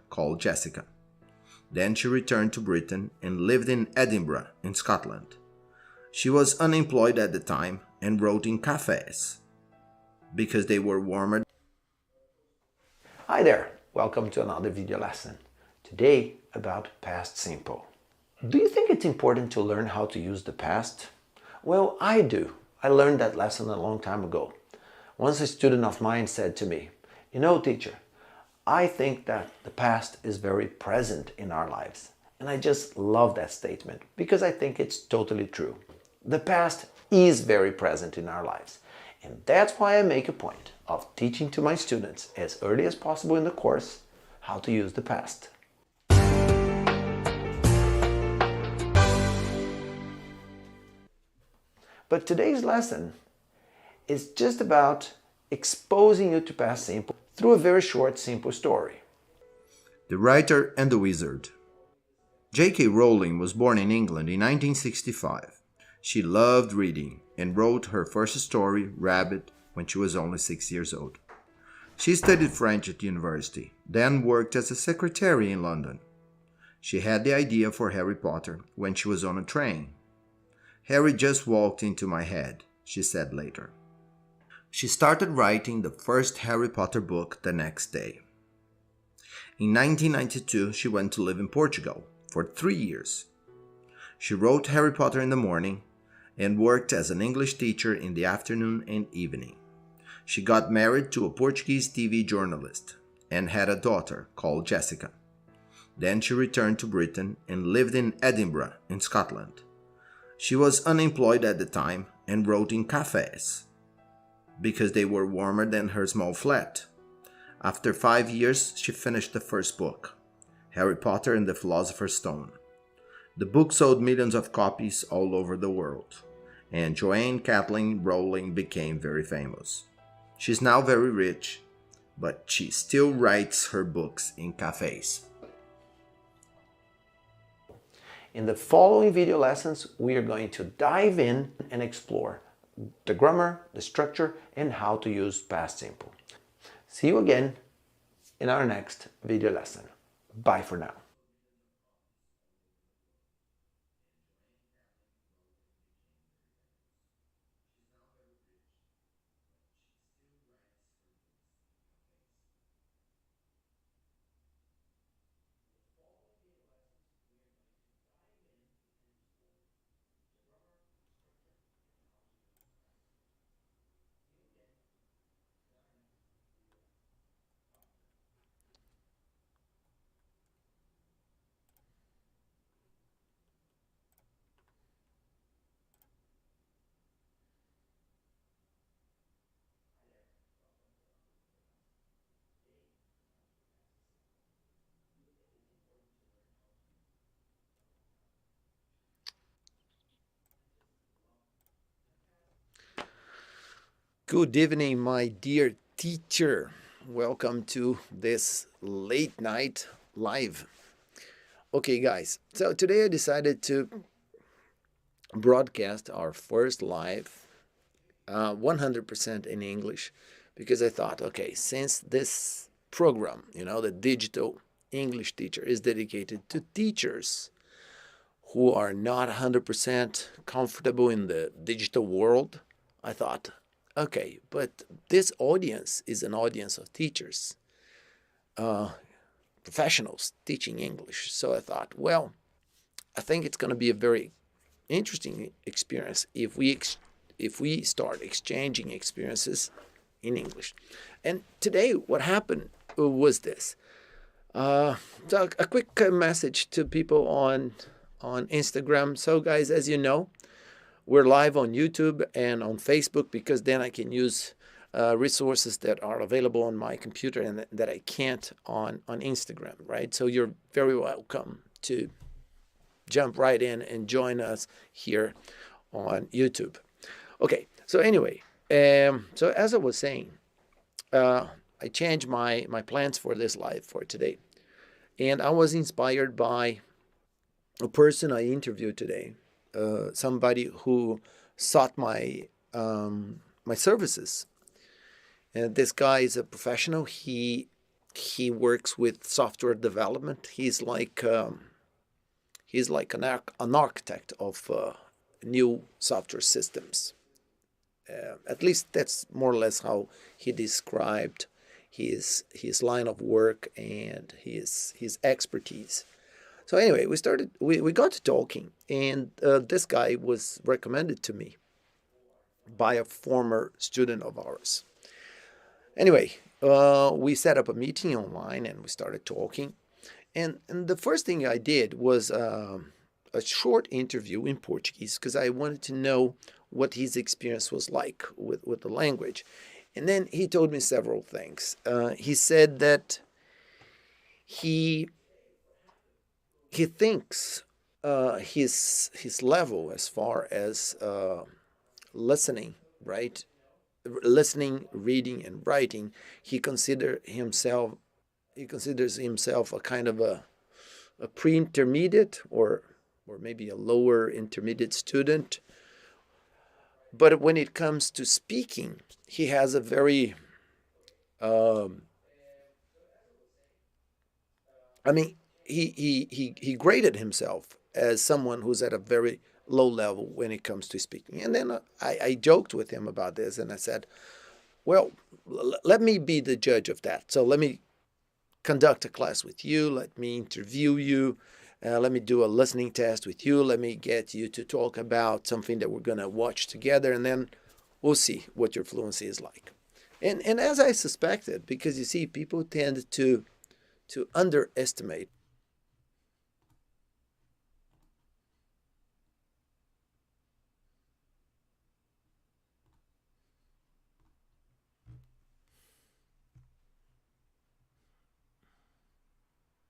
daughter called Jessica. Then she returned to Britain and lived in Edinburgh, in Scotland. She was unemployed at the time and wrote in cafes because they were warmer. Hi there, welcome to another video lesson. Today about past simple. Do you think it's important to learn how to use the past? Well, I do. I learned that lesson a long time ago. Once a student of mine said to me, "You know, teacher, I think that the past is very present in our lives." And I just love that statement because I think it's totally true. The past is very present in our lives. And that's why I make a point of teaching to my students as early as possible in the course how to use the past. But today's lesson is just about exposing you to past simple through a very short, simple story. The Writer and the Wizard. JK Rowling was born in England in 1965. She loved reading and wrote her first story, Rabbit, when she was only 6 years old. She studied French at university, then worked as a secretary in London. She had the idea for Harry Potter when she was on a train. "Harry just walked into my head," she said later. She started writing the first Harry Potter book the next day. In 1992, she went to live in Portugal for 3 years. She wrote Harry Potter in the morning and worked as an English teacher in the afternoon and evening. She got married to a Portuguese TV journalist and had a daughter called Jessica. Then she returned to Britain and lived in Edinburgh, in Scotland. She was unemployed at the time and wrote in cafes because they were warmer than her small flat. After 5 years, she finished the first book, Harry Potter and the Philosopher's Stone. The book sold millions of copies all over the world, and Joanne Kathleen Rowling became very famous. She's now very rich, but she still writes her books in cafes. In the following video lessons, we are going to dive in and explore the grammar, the structure, and how to use past simple. See you again in our next video lesson. Bye for now. Good evening, my dear teacher. Welcome to this late night live. Okay, guys, so today I decided to broadcast our first live 100% in English because I thought, okay, since this program, the digital English teacher is dedicated to teachers who are not 100% comfortable in the digital world, I thought, okay, but this audience is an audience of teachers, professionals teaching English. So I thought, well, I think it's going to be a very interesting experience if we start exchanging experiences in English. And today, what happened was this. So a quick message to people on Instagram. So, guys, as you know, we're live on YouTube and on Facebook because then I can use resources that are available on my computer and that I can't on Instagram, right? So you're very welcome to jump right in and join us here on YouTube. Okay, so anyway, so as I was saying, I changed my plans for this live for today. And I was inspired by a person I interviewed today, somebody who sought my my services. And this guy is a professional. He He works with software development. He's like an architect of new software systems. At least that's more or less how he described his line of work and his expertise. So anyway, we got to talking, and this guy was recommended to me by a former student of ours. Anyway, we set up a meeting online and we started talking. And the first thing I did was a short interview in Portuguese because I wanted to know what his experience was like with the language. And then he told me several things. He said that he he thinks his level as far as listening, right? Listening, reading, and writing, he considers himself a kind of a pre-intermediate or maybe a lower intermediate student. But when it comes to speaking, he has a very um, I mean, he graded himself as someone who's at a very low level when it comes to speaking. And then I joked with him about this, and I said, well, let me be the judge of that. So let me conduct a class with you. Let me interview you. Let me do a listening test with you. Let me get you to talk about something that we're going to watch together, and then we'll see what your fluency is like. And as I suspected, because you see, people tend to underestimate